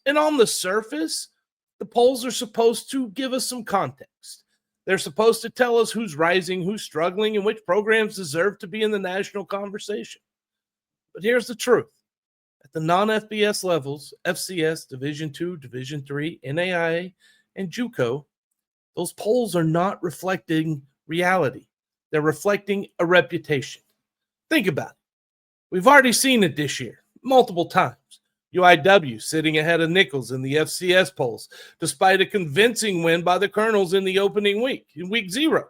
And on the surface, the polls are supposed to give us some context. They're supposed to tell us who's rising, who's struggling, and which programs deserve to be in the national conversation. But here's the truth. At the non-FBS levels, FCS, Division II, Division III, NAIA, and JUCO, those polls are not reflecting reality. They're reflecting a reputation. Think about it. We've already seen it this year, multiple times. UIW sitting ahead of Nichols in the FCS polls, despite a convincing win by the Colonels in the opening week, in week 0.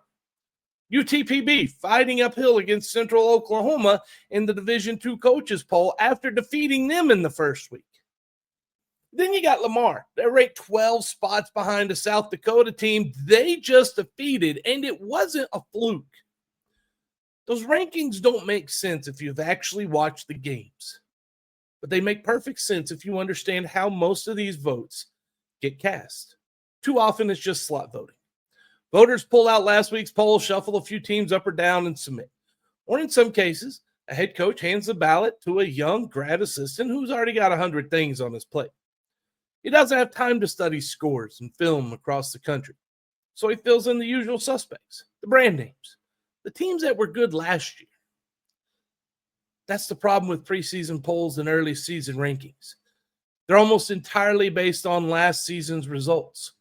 UTPB fighting uphill against Central Oklahoma in the Division II coaches poll after defeating them in the first week. Then you got Lamar. They're ranked 12 spots behind a South Dakota team they just defeated, and it wasn't a fluke. Those rankings don't make sense if you've actually watched the games, but they make perfect sense if you understand how most of these votes get cast. Too often it's just slot voting. Voters pull out last week's poll, shuffle a few teams up or down, and submit. Or in some cases, a head coach hands the ballot to a young grad assistant who's already got 100 things on his plate. He doesn't have time to study scores and film across the country, so he fills in the usual suspects, the brand names, the teams that were good last year. That's the problem with preseason polls and early season rankings. They're almost entirely based on last season's results.